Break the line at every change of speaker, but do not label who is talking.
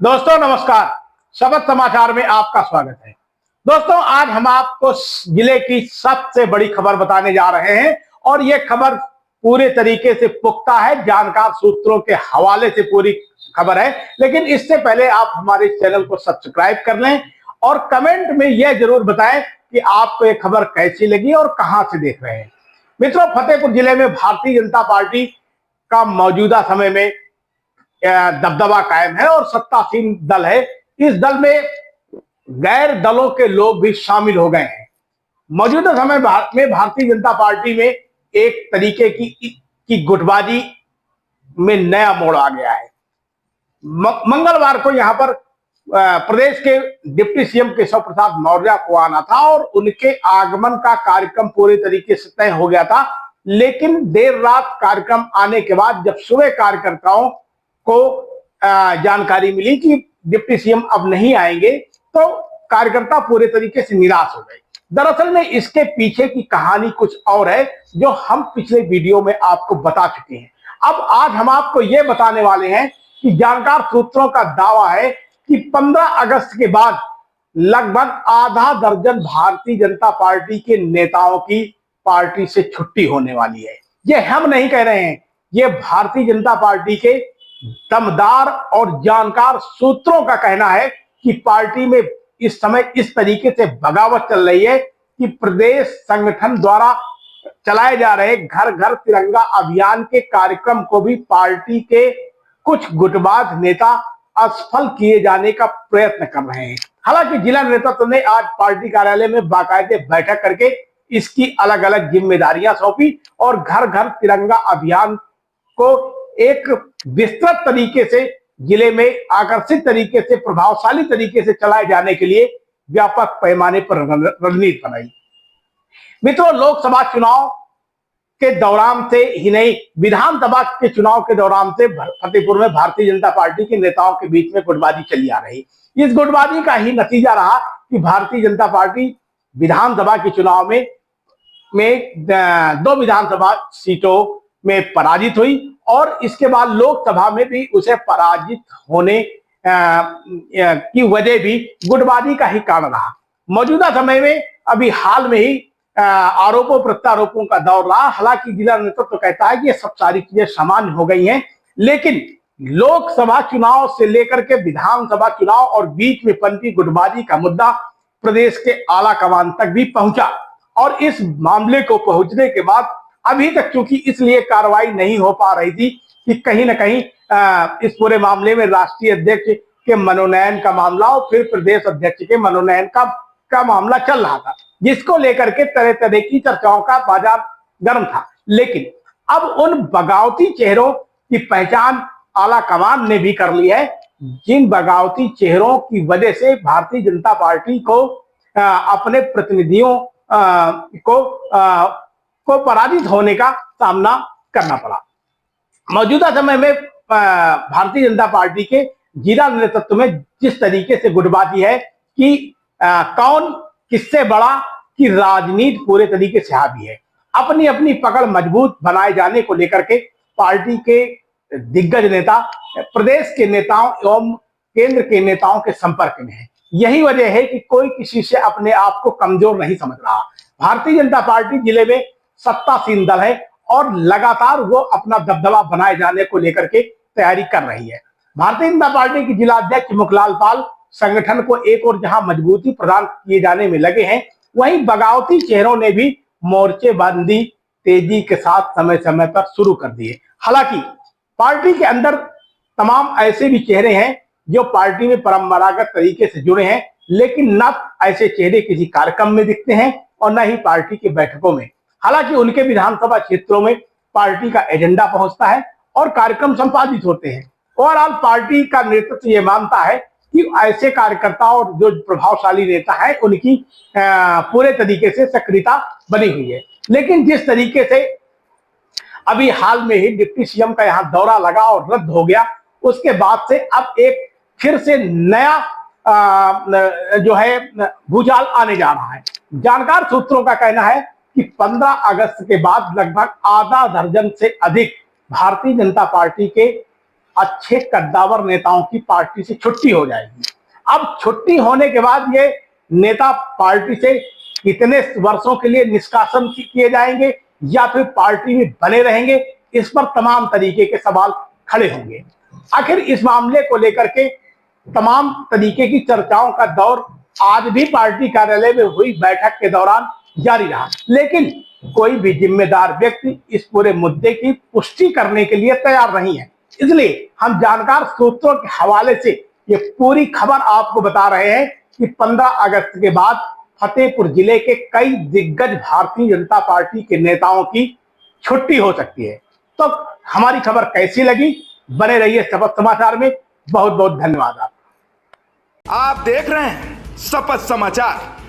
दोस्तों नमस्कार। शबद समाचार में आपका स्वागत है। दोस्तों आज हम आपको जिले की सबसे बड़ी खबर बताने जा रहे हैं और यह खबर पूरे तरीके से पुख्ता है, जानकार सूत्रों के हवाले से पूरी खबर है। लेकिन इससे पहले आप हमारे चैनल को सब्सक्राइब कर लें और कमेंट में यह जरूर बताएं कि आपको यह खबर कैसी लगी और कहां से देख रहे हैं। मित्रों, फतेहपुर जिले में भारतीय जनता पार्टी का मौजूदा समय में दबदबा कायम है और सत्तासीन दल है। इस दल में गैर दलों के लोग भी शामिल हो गए हैं। मौजूदा समय में भारतीय जनता पार्टी में एक तरीके की गुटबाजी में नया मोड़ आ गया है। मंगलवार को यहां पर प्रदेश के डिप्टी सीएम केशव प्रसाद मौर्य को आना था और उनके आगमन का कार्यक्रम पूरे तरीके से तय हो गया था। लेकिन देर रात कार्यक्रम आने के बाद जब सुबह कार्यकर्ताओं को जानकारी मिली कि डिप्टी सीएम अब नहीं आएंगे तो कार्यकर्ता पूरे तरीके से निराश हो गए। दरअसल में इसके पीछे की कहानी कुछ और है जो हम पिछले वीडियो में आपको बता चुके हैं। अब आज हम आपको यह बताने वाले हैं कि जानकार सूत्रों का दावा है कि 15 अगस्त के बाद लगभग आधा दर्जन भारतीय जनता पार्टी के नेताओं की पार्टी से छुट्टी होने वाली है। यह हम नहीं कह रहे हैं, यह भारतीय जनता पार्टी के दमदार और जानकार सूत्रों का कहना है कि पार्टी में इस समय इस तरीके से बगावत चल रही है कि प्रदेश संगठन द्वारा चलाए जा रहे घर घर तिरंगा अभियान के कार्यक्रम को भी पार्टी के कुछ गुटबाज नेता असफल किए जाने का प्रयत्न कर रहे हैं। हालांकि जिला नेतृत्व ने आज पार्टी कार्यालय में बाकायदे बैठक करके इसकी अलग अलग जिम्मेदारियां सौंपी और घर घर तिरंगा अभियान को एक विस्तृत तरीके से जिले में आकर्षित तरीके से प्रभावशाली तरीके से चलाए जाने के लिए व्यापक पैमाने पर रणनीति बनाई। मित्रों, लोकसभा चुनाव के दौरान से ही नहीं, विधानसभा के चुनाव के दौरान से फतेहपुर में भारतीय जनता पार्टी के नेताओं के बीच में गुटबाजी चली आ रही। इस गुटबाजी का ही नतीजा रहा कि भारतीय जनता पार्टी विधानसभा के चुनाव में 2 विधानसभा सीटों में पराजित हुई और इसके बाद लोकसभा में भी उसे पराजित होने की वजह भी गुटबाजी का ही कारण रहा। मौजूदा समय में अभी हाल में ही आरोपों प्रत्यारोपों का दौर रहा। हालांकि जिला नेतृत्व कहता है कि ये सब सारी चीजें सामान्य हो गई हैं, लेकिन लोकसभा चुनाव से लेकर के विधानसभा चुनाव और बीच में पनपी गुटबाजी का मुद्दा प्रदेश के आला कमान तक भी पहुंचा और इस मामले को पहुंचने के बाद अभी तक चूंकि इसलिए कार्रवाई नहीं हो पा रही थी कि कहीं ना कहीं इस पूरे मामले में राष्ट्रीय अध्यक्ष के मनोनयन का मामला और फिर प्रदेश अध्यक्ष के मनोनयन का मामला चल रहा था, जिसको लेकर के तरह तरह की चर्चाओं का बाजार गर्म था। लेकिन अब उन बगावती चेहरों की पहचान आला कमान ने भी कर ली है, जिन बगावती चेहरों की वजह से भारतीय जनता पार्टी को अपने प्रतिनिधियों को पराजित होने का सामना करना पड़ा। मौजूदा समय में भारतीय जनता पार्टी के जिला नेतृत्व में जिस तरीके से गुटबाजी है कि कौन किससे बड़ा की राजनीति पूरे तरीके से हावी है। अपनी अपनी पकड़ मजबूत बनाए जाने को लेकर के पार्टी के दिग्गज नेता प्रदेश के नेताओं एवं केंद्र के नेताओं के संपर्क में है। यही वजह है कि कोई किसी से अपने आप को कमजोर नहीं समझ रहा। भारतीय जनता पार्टी जिले में सत्तासीन दल है और लगातार वो अपना दबदबा बनाए जाने को लेकर के तैयारी कर रही है। भारतीय जनता पार्टी की जिला अध्यक्ष मुखलाल पाल संगठन को एक और जहां मजबूती प्रदान किए जाने में लगे हैं, वहीं बगावती चेहरों ने भी मोर्चेबंदी तेजी के साथ समय समय पर शुरू कर दी है। हालांकि पार्टी के अंदर तमाम ऐसे भी चेहरे हैं जो पार्टी में परंपरागत तरीके से जुड़े हैं, लेकिन न ऐसे चेहरे किसी कार्यक्रम में दिखते हैं और न ही पार्टी की बैठकों में। हालांकि उनके विधानसभा क्षेत्रों में पार्टी का एजेंडा पहुंचता है और कार्यक्रम संपादित होते हैं। ओवरऑल पार्टी का नेतृत्व ये मानता है कि ऐसे कार्यकर्ता और जो प्रभावशाली नेता है उनकी पूरे तरीके से सक्रियता बनी हुई है। लेकिन जिस तरीके से अभी हाल में ही डिप्टी सीएम का यहां दौरा लगा और रद्द हो गया, उसके बाद से अब एक फिर से नया जो है भूचाल आने जा रहा है। जानकार सूत्रों का कहना है कि 15 अगस्त के बाद लगभग आधा दर्जन से अधिक भारतीय जनता पार्टी के अच्छे कद्दावर नेताओं की पार्टी से छुट्टी हो जाएगी। अब छुट्टी होने के बाद ये नेता पार्टी से कितने वर्षों के लिए निष्कासन किए जाएंगे या फिर पार्टी में बने रहेंगे, इस पर तमाम तरीके के सवाल खड़े होंगे। आखिर इस मामले को लेकर के तमाम तरीके की चर्चाओं का दौर आज भी पार्टी कार्यालय में हुई बैठक के दौरान जारी रहा, लेकिन कोई भी जिम्मेदार व्यक्ति इस पूरे मुद्दे की पुष्टि करने के लिए तैयार नहीं है। इसलिए हम जानकार सूत्रों के हवाले से ये पूरी खबर आपको बता रहे हैं कि 15 अगस्त के बाद फतेहपुर जिले के कई दिग्गज भारतीय जनता पार्टी के नेताओं की छुट्टी हो सकती है। तो हमारी खबर कैसी लगी, बने रहिए शपथ समाचार में। बहुत बहुत धन्यवाद।
आप देख रहे हैं शपथ समाचार।